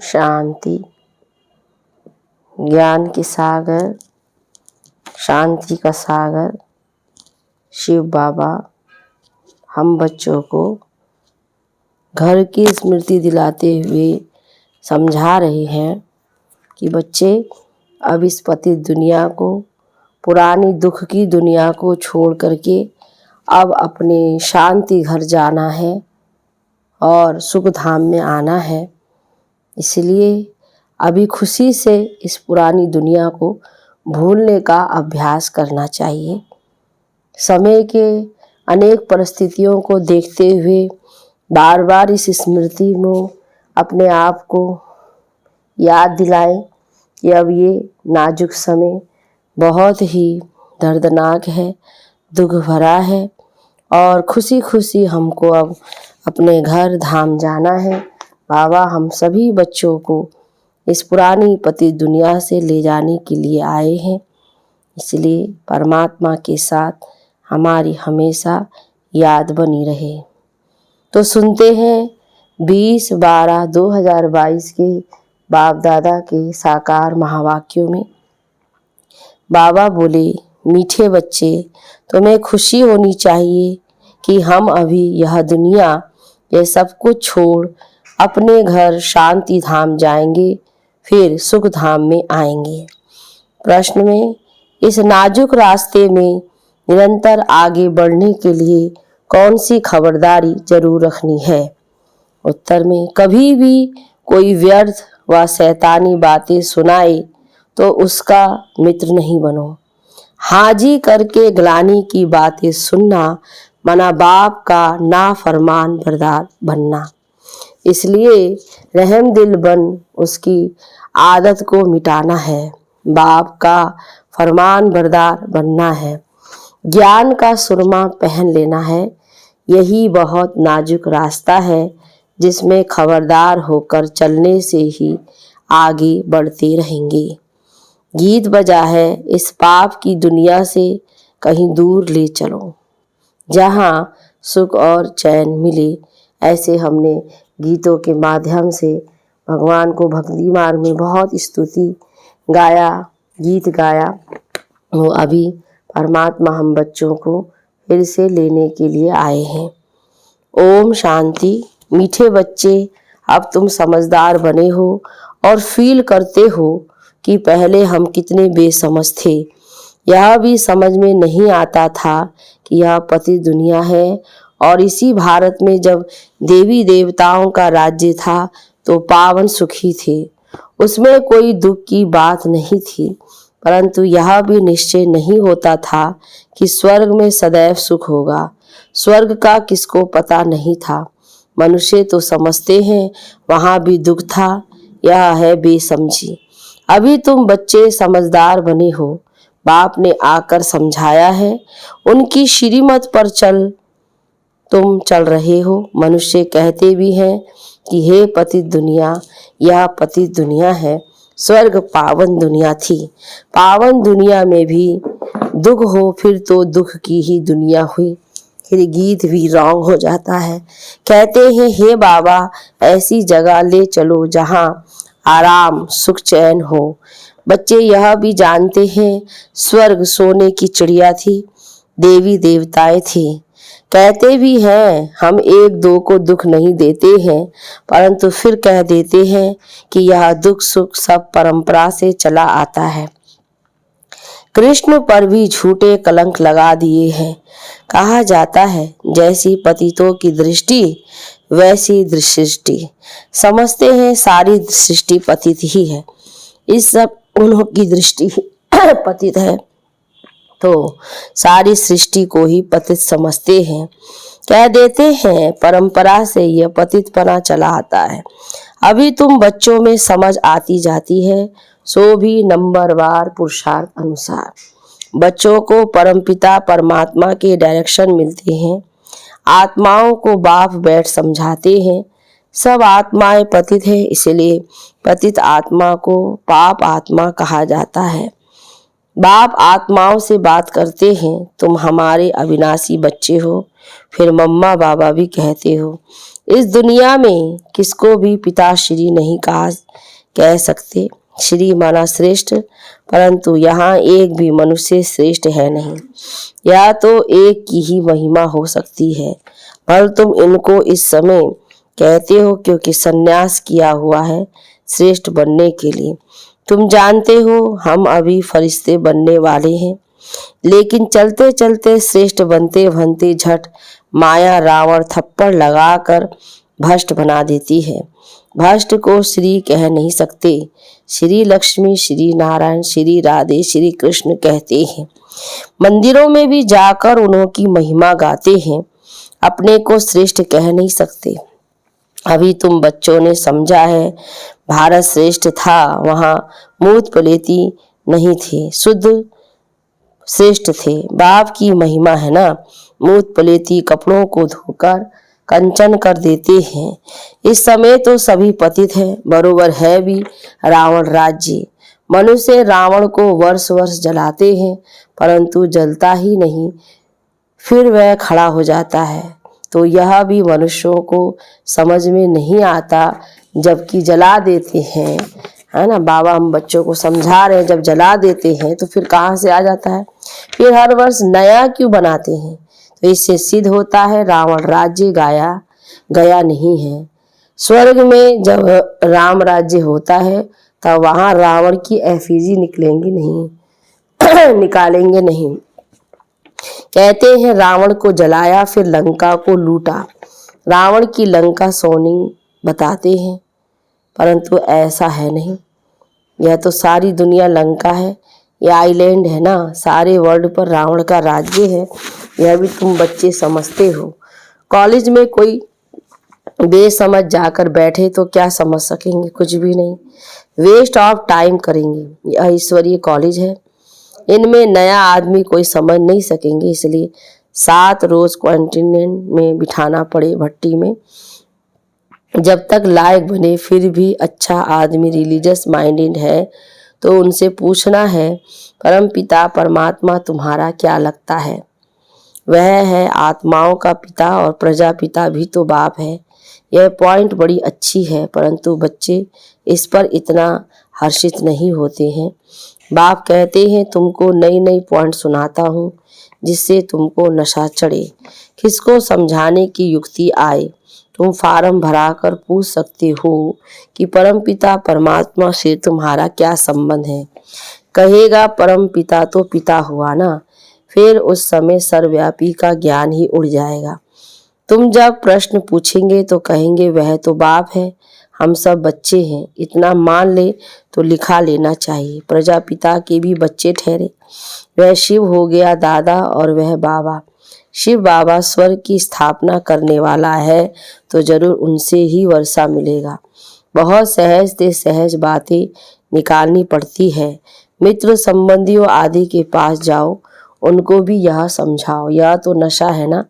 शांति। ज्ञान के सागर, शांति का सागर शिव बाबा हम बच्चों को घर की स्मृति दिलाते हुए समझा रहे हैं कि बच्चे अब इस पतित दुनिया को, पुरानी दुख की दुनिया को छोड़ करके अब अपने शांति घर जाना है और सुख धाम में आना है। इसलिए अभी खुशी से इस पुरानी दुनिया को भूलने का अभ्यास करना चाहिए। समय के अनेक परिस्थितियों को देखते हुए बार बार इस स्मृति में अपने आप को याद दिलाएं कि अब ये नाजुक समय बहुत ही दर्दनाक है, दुख भरा है और खुशी खुशी हमको अब अपने घर धाम जाना है। बाबा हम सभी बच्चों को इस पुरानी पतित दुनिया से ले जाने के लिए आए हैं। इसलिए परमात्मा के साथ हमारी हमेशा याद बनी रहे। तो सुनते हैं 20/12/2022 के बाप दादा के साकार महावाक्यों में। बाबा बोले, मीठे बच्चे, तुम्हें खुशी होनी चाहिए कि हम अभी यह दुनिया ये सब कुछ छोड़ अपने घर शांति धाम जाएंगे, फिर सुख धाम में आएंगे। प्रश्न में, इस नाजुक रास्ते में निरंतर आगे बढ़ने के लिए कौन सी खबरदारी जरूर रखनी है? उत्तर में, कभी भी कोई व्यर्थ व शैतानी बातें सुनाए तो उसका मित्र नहीं बनो। हाजी करके ग्लानि की बातें सुनना मना बाप का नाफरमान बरदार बनना। इसलिए रहम दिल बन उसकी आदत को मिटाना है, बाप का फरमान बरदार बनना है, ज्ञान का सुरमा पहन लेना है। यही बहुत नाजुक रास्ता है जिसमें खबरदार होकर चलने से ही आगे बढ़ते रहेंगे। गीत बजा है, इस पाप की दुनिया से कहीं दूर ले चलो, जहाँ सुख और चैन मिले। ऐसे हमने गीतों के माध्यम से भगवान को भक्ति मार्ग में बहुत स्तुति गाया, गीत गाया। वो अभी परमात्मा हम बच्चों को फिर से लेने के लिए आए हैं। ओम शांति। मीठे बच्चे, अब तुम समझदार बने हो और फील करते हो कि पहले हम कितने बेसमझ थे। यह भी समझ में नहीं आता था कि यह पतित दुनिया है और इसी भारत में जब देवी देवताओं का राज्य था तो पावन सुखी थे, उसमें कोई दुख की बात नहीं थी। परंतु यह भी निश्चय नहीं होता था कि स्वर्ग में सदैव सुख होगा। स्वर्ग का किसको पता नहीं था। मनुष्य तो समझते हैं वहाँ भी दुख था। यह है बेसमझी। अभी तुम बच्चे समझदार बने हो, बाप ने आकर समझाया है, उनकी श्रीमत पर तुम चल रहे हो। मनुष्य कहते भी हैं कि हे पतित दुनिया, यह पतित दुनिया है, स्वर्ग पावन दुनिया थी। पावन दुनिया में भी दुख हो फिर तो दुख की ही दुनिया हुई। फिर गीत भी रॉन्ग हो जाता है। कहते हैं, हे बाबा ऐसी जगह ले चलो जहाँ आराम सुख चैन हो। बच्चे यह भी जानते हैं स्वर्ग सोने की चिड़िया थी, देवी देवताएं थी। कहते भी हैं हम एक दो को दुख नहीं देते हैं, परंतु फिर कह देते हैं कि यह दुख सुख सब परंपरा से चला आता है। कृष्ण पर भी झूठे कलंक लगा दिए हैं। कहा जाता है जैसी पतितों की दृष्टि वैसी सृष्टि। समझते हैं सारी सृष्टि पतित ही है, इस सब उन्हों की दृष्टि पतित है तो सारी सृष्टि को ही पतित समझते हैं। कह देते हैं परंपरा से यह पतितपना चला आता है। अभी तुम बच्चों में समझ आती जाती है, सो भी नंबरवार पुरुषार्थ अनुसार। बच्चों को परमपिता परमात्मा के डायरेक्शन मिलते हैं। आत्माओं को बाप बैठ समझाते हैं। सब आत्माएं पतित है, इसलिए पतित आत्मा को पाप आत्मा कहा जाता है। बाप आत्माओं से बात करते हैं, तुम हमारे अविनाशी बच्चे हो। फिर मम्मा बाबा भी कहते हो। इस दुनिया में किसको भी पिता श्री नहीं कह सकते। श्री माना श्रेष्ठ, परंतु यहाँ एक भी मनुष्य श्रेष्ठ है नहीं। या तो एक की ही महिमा हो सकती है, पर तुम इनको इस समय कहते हो क्योंकि संन्यास किया हुआ है श्रेष्ठ बनने के लिए। तुम जानते हो हम अभी फरिश्ते बनने वाले हैं, लेकिन चलते चलते श्रेष्ठ बनते बनते झट माया रावण थप्पड़ लगाकर भ्रष्ट बना देती है। भ्रष्ट को श्री कह नहीं सकते। श्री लक्ष्मी, श्री नारायण, श्री राधे, श्री कृष्ण कहते हैं। मंदिरों में भी जाकर उन्हों की महिमा गाते हैं, अपने को श्रेष्ठ कह नहीं सकते। अभी तुम बच्चों ने समझा है भारत श्रेष्ठ था, वहां मूत पलेती नहीं थे, शुद्ध श्रेष्ठ थे। बाप की महिमा है ना, मूत पलेती कपड़ों को धोकर कंचन कर देते हैं। इस समय तो सभी पतित है, बरोबर है भी रावण राज्य। मनुष्य रावण को वर्ष वर्ष जलाते हैं, परंतु जलता ही नहीं, फिर वह खड़ा हो जाता है। तो यह भी मनुष्यों को समझ में नहीं आता, जबकि जला देते हैं, है ना। बाबा हम बच्चों को समझा रहे हैं, जब जला देते हैं तो फिर कहाँ से आ जाता है, फिर हर वर्ष नया क्यों बनाते हैं। तो इससे सिद्ध होता है रावण राज्य गया नहीं है। स्वर्ग में जब राम राज्य होता है तब वहां रावण की एफिजी निकालेंगे नहीं। कहते हैं रावण को जलाया फिर लंका को लूटा। रावण की लंका सोनी बताते हैं, परंतु ऐसा है नहीं। यह तो सारी दुनिया लंका है, यह आइलैंड है ना, सारे वर्ल्ड पर रावण का राज्य है। यह भी तुम बच्चे समझते हो। कॉलेज में कोई बेसमझ जाकर बैठे तो क्या समझ सकेंगे, कुछ भी नहीं, वेस्ट ऑफ टाइम करेंगे। यह ईश्वरीय कॉलेज है, इनमें नया आदमी कोई समझ नहीं सकेंगे, इसलिए 7 रोज क्वारंटाइन में बिठाना पड़े भट्टी में, जब तक लायक बने। फिर भी अच्छा आदमी रिलीजियस माइंडेड है तो उनसे पूछना है, परम पिता परमात्मा तुम्हारा क्या लगता है। वह है आत्माओं का पिता और प्रजापिता भी तो बाप है। यह पॉइंट बड़ी अच्छी है, परंतु बच्चे इस पर इतना हर्षित नहीं होते हैं। बाप कहते हैं तुमको नई नई पॉइंट सुनाता हूँ जिससे तुमको नशा चढ़े, किसको समझाने की युक्ति आए। तुम फार्म भरा कर पूछ सकते हो कि परम पिता परमात्मा से तुम्हारा क्या संबंध है। कहेगा परम पिता तो पिता हुआ ना, फिर उस समय सर्वव्यापी का ज्ञान ही उड़ जाएगा। तुम जब प्रश्न पूछेंगे तो कहेंगे वह तो बाप है, हम सब बच्चे हैं। इतना मान ले तो लिखा लेना चाहिए, प्रजापिता के भी बच्चे ठहरे। वह शिव हो गया दादा और वह बाबा। शिव बाबा स्वर्ग की स्थापना करने वाला है तो जरूर उनसे ही वर्षा मिलेगा। बहुत सहज से सहज बातें निकालनी पड़ती है। मित्र संबंधियों आदि के पास जाओ, उनको भी यह समझाओ। यह तो नशा है ना,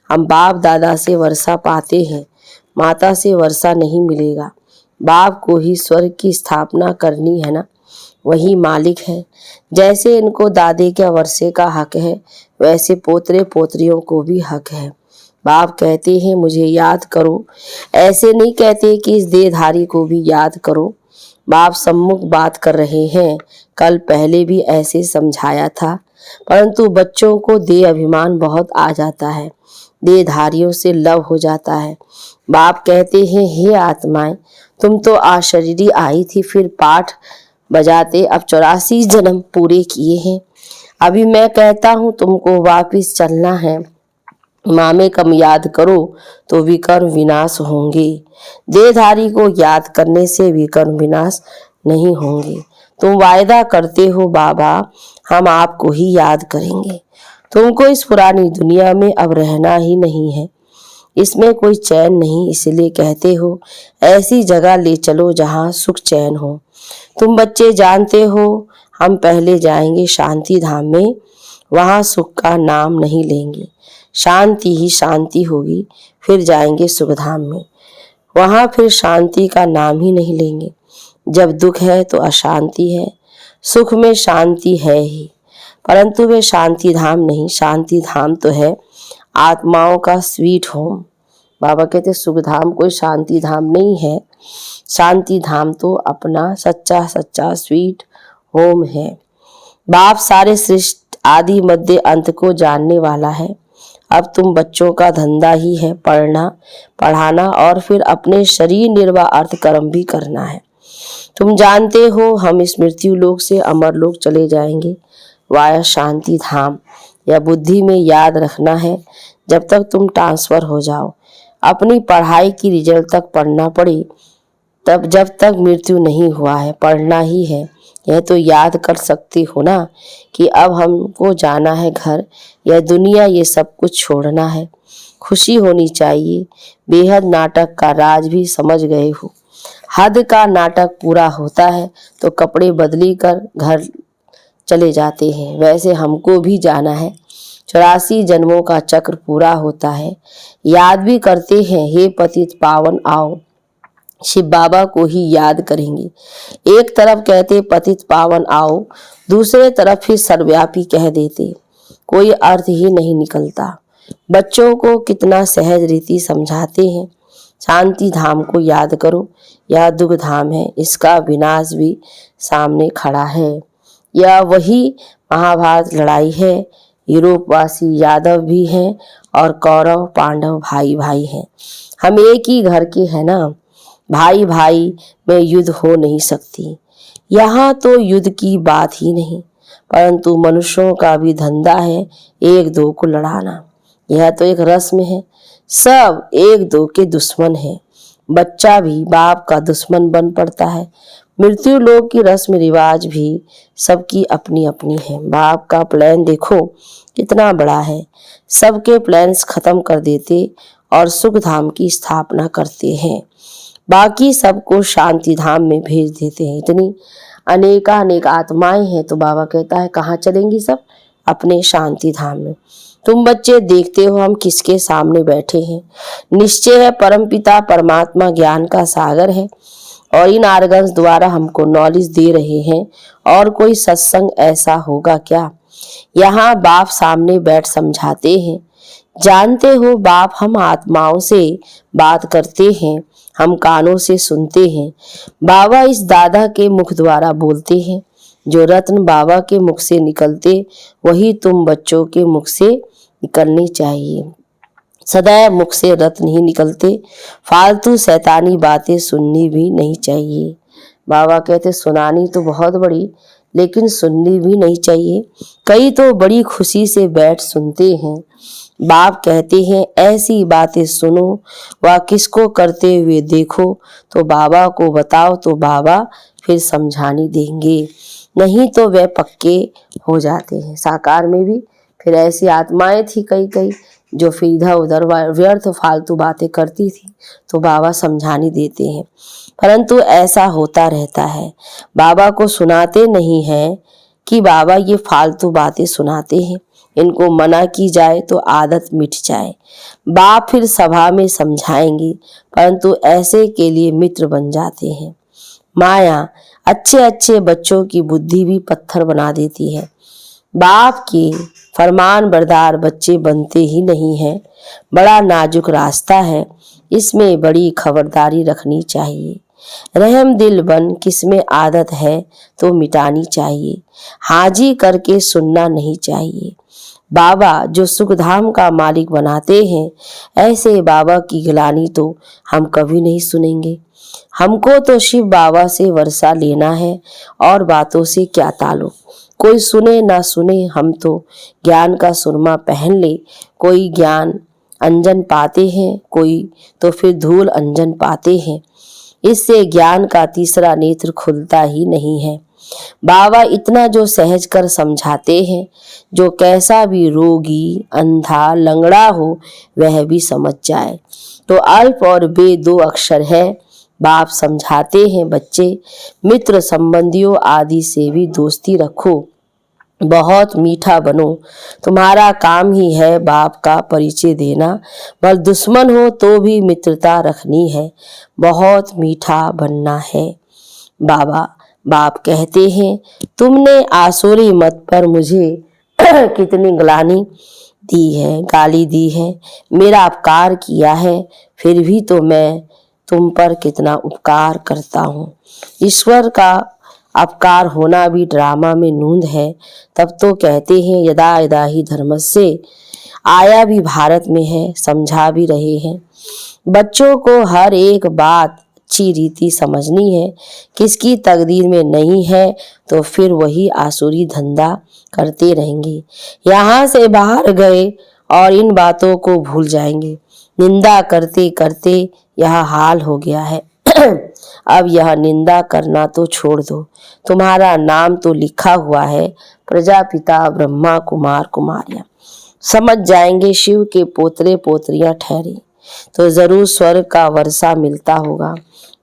हम बाप दादा से वर्षा पाते हैं, माता से वर्षा नहीं मिलेगा। बाप को ही स्वर्ग की स्थापना करनी है ना, वही मालिक है। जैसे इनको दादे के वर्षे का हक है, वैसे पोतरे पोतरियों को भी हक है। बाप कहते हैं मुझे याद करो, ऐसे नहीं कहते कि इस देहधारी को भी याद करो। बाप सम्मुख बात कर रहे हैं, कल पहले भी ऐसे समझाया था, परंतु बच्चों को देह अभिमान बहुत आ जाता है, देहधारियों से लव हो जाता है। बाप कहते हैं हे आत्माएं, तुम तो आशरीरी आई थी, फिर पाठ बजाते अब 84 जन्म पूरे किए हैं। अभी मैं कहता हूँ तुमको वापिस चलना है। मामे कम याद करो तो विकर्म विनाश होंगे। देहधारी को याद करने से विकर्म विनाश नहीं होंगे। तुम वायदा करते हो बाबा हम आपको ही याद करेंगे। तुमको इस पुरानी दुनिया में अब रहना ही नहीं है, इसमें कोई चैन नहीं, इसलिए कहते हो ऐसी जगह ले चलो जहाँ सुख चैन हो। तुम बच्चे जानते हो हम पहले जाएंगे शांति धाम में, वहाँ सुख का नाम नहीं लेंगे, शांति ही शांति होगी। फिर जाएंगे सुख धाम में, वहाँ फिर शांति का नाम ही नहीं लेंगे। जब दुख है तो अशांति है, सुख में शांति है ही। परंतु वे शांति धाम नहीं। शांति धाम तो है आत्माओं का स्वीट होम। बाबा कहते सुख धाम कोई शांति धाम नहीं है। शांति धाम तो अपना सच्चा सच्चा स्वीट होम है। बाप सारे सृष्टि आदि मध्य अंत को जानने वाला है। अब तुम बच्चों का धंधा ही है पढ़ना पढ़ाना और फिर अपने शरीर निर्वाह अर्थ कर्म भी करना है। तुम जानते हो हम इस मृत्यु लोक से अमर लोक चले जाएंगे वाया शांति धाम। यह बुद्धि में याद रखना है जब तक तुम ट्रांसफर हो जाओ। अपनी पढ़ाई की रिजल्ट तक पढ़ना पड़े तब जब तक मृत्यु नहीं हुआ है पढ़ना ही है। यह तो याद कर सकते हो ना कि अब हमको जाना है घर, यह दुनिया ये सब कुछ छोड़ना है। खुशी होनी चाहिए। बेहद नाटक का राज भी समझ गए हो। हद का नाटक पूरा होता है तो कपड़े बदली कर घर चले जाते हैं। वैसे हमको भी जाना है। 84 जन्मों का चक्र पूरा होता है। याद भी करते हैं हे पतित पावन आओ। शिव बाबा को ही याद करेंगे। एक तरफ कहते पतित पावन आओ, दूसरे तरफ फिर सर्वव्यापी कह देते। कोई अर्थ ही नहीं निकलता। बच्चों को कितना सहज रीति समझाते हैं। शांति धाम को याद करो। यह दुख धाम है। इसका विनाश भी सामने खड़ा है। यह वही महाभारत लड़ाई है। यूरोपवासी यादव भी हैं और कौरव पांडव भाई भाई हैं। हम एक ही घर के हैं ना। भाई भाई में युद्ध हो नहीं सकती। यहाँ तो युद्ध की बात ही नहीं, परंतु मनुष्यों का भी धंधा है एक दो को लड़ाना। यह तो एक रस्म है। सब एक दो के दुश्मन है। बच्चा भी बाप का दुश्मन बन पड़ता है। मृत्यु लोक की रस्म रिवाज भी सबकी अपनी अपनी है। बाप का प्लान देखो कितना बड़ा है। सबके प्लान्स खत्म कर देते और सुख धाम की स्थापना करते हैं। बाकी सबको शांति धाम में भेज देते हैं। इतनी अनेक आत्माएं हैं तो बाबा कहता है कहाँ चलेंगी सब? अपने शांति धाम में। तुम बच्चे देखते हो हम किसके सामने बैठे हैं। निश्चय है परमपिता परमात्मा ज्ञान का सागर है और इन आर्गन्स द्वारा हमको नॉलेज दे रहे हैं। और कोई सत्संग ऐसा होगा क्या? यहाँ बाप सामने बैठ समझाते हैं। जानते हो बाप हम आत्माओं से बात करते हैं, हम कानों से सुनते हैं। बाबा इस दादा के मुख द्वारा बोलते हैं। जो रत्न बाबा के मुख से निकलते वही तुम बच्चों के मुख से निकलनी चाहिए। सदैव मुख से रत्न ही निकलते। फालतू शैतानी बातें सुननी भी नहीं चाहिए। बाबा कहते सुनानी तो बहुत बड़ी, लेकिन सुननी भी नहीं चाहिए। कई तो बड़ी खुशी से बैठ सुनते हैं। बाप कहते हैं ऐसी बातें सुनो व किसको करते हुए देखो तो बाबा को बताओ तो बाबा फिर समझानी देंगे। नहीं तो वे पक्के हो जाते हैं। साकार में भी फिर ऐसी आत्माएं थी कई कई जो फिर इधर उधर व्यर्थ फालतू बातें करती थी तो बाबा समझानी देते हैं। परंतु ऐसा होता रहता है। बाबा को सुनाते नहीं है कि बाबा ये फालतू बातें सुनाते हैं, इनको मना की जाए तो आदत मिट जाए। बाप फिर सभा में समझाएंगे, परंतु ऐसे के लिए मित्र बन जाते हैं। माया अच्छे अच्छे बच्चों की बुद्धि भी पत्थर बना देती है। बाप के फरमान बरदार बच्चे बनते ही नहीं हैं। बड़ा नाजुक रास्ता है, इसमें बड़ी खबरदारी रखनी चाहिए। रहम दिल बन किसमें आदत है तो मिटानी चाहिए। हाजी करके सुनना नहीं चाहिए। बाबा जो सुखधाम का मालिक बनाते हैं, ऐसे बाबा की गिलानी तो हम कभी नहीं सुनेंगे। हमको तो शिव बाबा से वर्षा लेना है और बातों से क्या ताल्लुक। कोई सुने ना सुने, हम तो ज्ञान का सुरमा पहन ले। कोई ज्ञान अंजन पाते हैं, कोई तो फिर धूल अंजन पाते हैं। इससे ज्ञान का तीसरा नेत्र खुलता ही नहीं है। बाबा इतना जो सहज कर समझाते हैं, जो कैसा भी रोगी अंधा लंगड़ा हो वह भी समझ जाए। तो अल्प और बे दो अक्षर है। बाप समझाते हैं बच्चे मित्र संबंधियों आदि से भी दोस्ती रखो, बहुत मीठा बनो। तुम्हारा काम ही है बाप का परिचय देना। भले दुश्मन हो तो भी मित्रता रखनी है, बहुत मीठा बनना है। बाप कहते हैं तुमने आसुरी मत पर मुझे कितनी ग्लानि दी है, गाली दी है, मेरा अपकार किया है, फिर भी तो मैं तुम पर कितना उपकार करता हूँ। ईश्वर का अपकार होना भी ड्रामा में नूंद है। तब तो कहते हैं यदा यदा ही धर्मस्य, आया भी भारत में है, समझा भी रहे हैं। बच्चों को हर एक बात अच्छी रीति समझनी है। किसकी तकदीर में नहीं है तो फिर वही आसुरी धंधा करते रहेंगे। यहाँ से बाहर गए और इन बातों को भूल जाएंगे। निंदा करते करते यह हाल हो गया है। अब यह निंदा करना तो छोड़ दो। तुम्हारा नाम तो लिखा हुआ है प्रजापिता ब्रह्मा कुमार कुमारियां। समझ जाएंगे शिव के पोतरे पोतरियां ठहरे तो जरूर स्वर्ग का वर्षा मिलता होगा।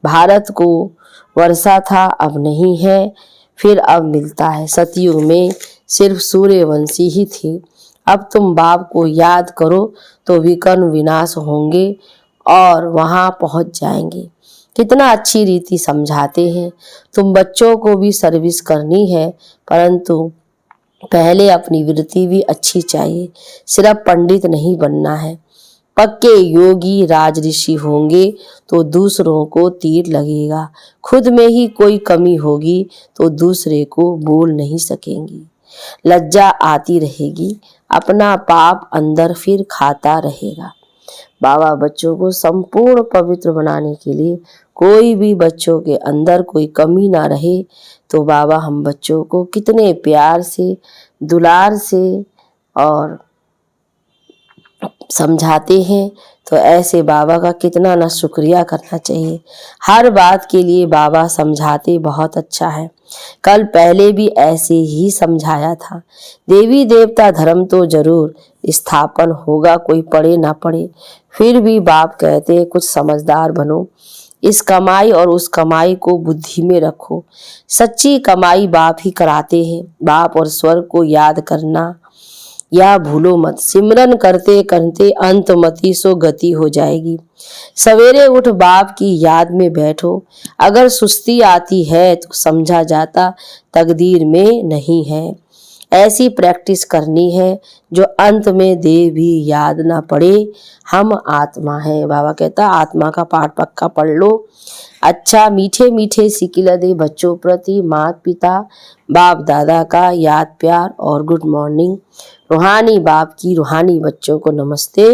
भारत को वर्षा था, अब नहीं है, फिर अब मिलता है। सतयुग में सिर्फ सूर्यवंशी ही थे। अब तुम बाप को याद करो तो विकर्ण विनाश होंगे और वहां पहुंच जाएंगे। कितना अच्छी रीति समझाते हैं। तुम बच्चों को भी सर्विस करनी है, परंतु पहले अपनी वृत्ति भी अच्छी चाहिए। सिर्फ पंडित नहीं बनना है। पक्के योगी राज ऋषि होंगे तो दूसरों को तीर लगेगा। खुद में ही कोई कमी होगी तो दूसरे को बोल नहीं सकेंगी। लज्जा आती रहेगी, अपना पाप अंदर फिर खाता रहेगा। बाबा बच्चों को संपूर्ण पवित्र बनाने के लिए, कोई भी बच्चों के अंदर कोई कमी ना रहे, तो बाबा हम बच्चों को कितने प्यार से, दुलार से और समझाते हैं। तो ऐसे बाबा का कितना ना शुक्रिया करना चाहिए। हर बात के लिए बाबा समझाते बहुत अच्छा है। कल पहले भी ऐसे ही समझाया था। देवी देवता धर्म तो जरूर स्थापन होगा, कोई पढ़े ना पढ़े, फिर भी बाप कहते हैं कुछ समझदार बनो। इस कमाई और उस कमाई को बुद्धि में रखो। सच्ची कमाई बाप ही कराते हैं। बाप और स्वर्ग को याद करना या भूलो मत। सिमरन करते करते अंतमति सो गति हो जाएगी। सवेरे उठ बाप की याद में बैठो। अगर सुस्ती आती है तो समझा जाता तकदीर में नहीं है। ऐसी प्रैक्टिस करनी है जो अंत में देह भी याद ना पड़े हम आत्मा है। बाबा कहता आत्मा का पाठ पक्का पढ़ लो। अच्छा मीठे मीठे सिकिला दे बच्चों प्रति माता पिता बाप दादा का याद प्यार और गुड मॉर्निंग। रूहानी बाप की रूहानी बच्चों को नमस्ते।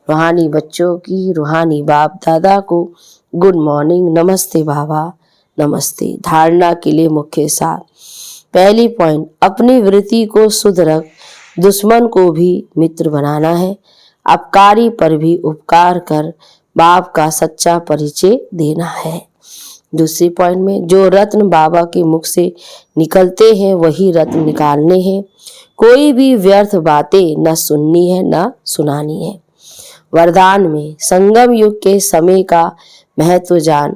रूहानी बच्चों की रूहानी बाप दादा को गुड मॉर्निंग। नमस्ते बाबा नमस्ते। धारणा के लिए मुख्य सार। पहली पॉइंट, अपनी वृत्ति को शुद्ध रख, दुश्मन को भी मित्र बनाना है। अपकारी पर भी उपकार कर, बाप का सच्चा परिचय देना है। दूसरी पॉइंट में, जो रत्न बाबा के मुख से निकलते हैं वही रत्न निकालने हैं। कोई भी व्यर्थ बातें न सुननी है न सुनानी है। वरदान में, संगम युग के समय का महत्व जान,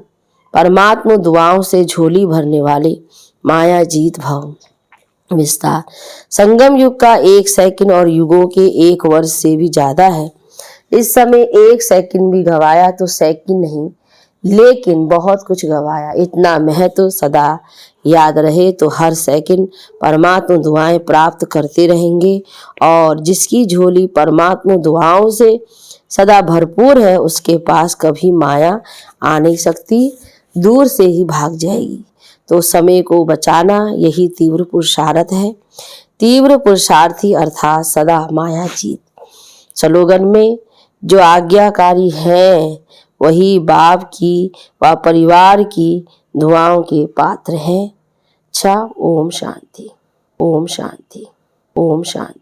परमात्मा दुआओं से झोली भरने वाले, माया जीत भव। विस्तार, संगम युग का 1 सेकंड और युगों के 1 वर्ष से भी ज्यादा है। इस समय 1 सेकंड भी गवाया तो सेकंड नहीं, लेकिन बहुत कुछ गवाया। इतना महत्व सदा याद रहे तो हर सेकंड परमात्मा दुआएं प्राप्त करते रहेंगे। और जिसकी झोली परमात्मा दुआओं से सदा भरपूर है उसके पास कभी माया आ नहीं सकती, दूर से ही भाग जाएगी। तो समय को बचाना यही तीव्र पुरुषार्थ है। तीव्र पुरुषार्थी अर्थात सदा माया जीत। स्लोगन में, जो आज्ञाकारी हैं वही बाप की व परिवार की दुआओं के पात्र हैं। अच्छा, ओम शांति, ओम शांति, ओम शांति।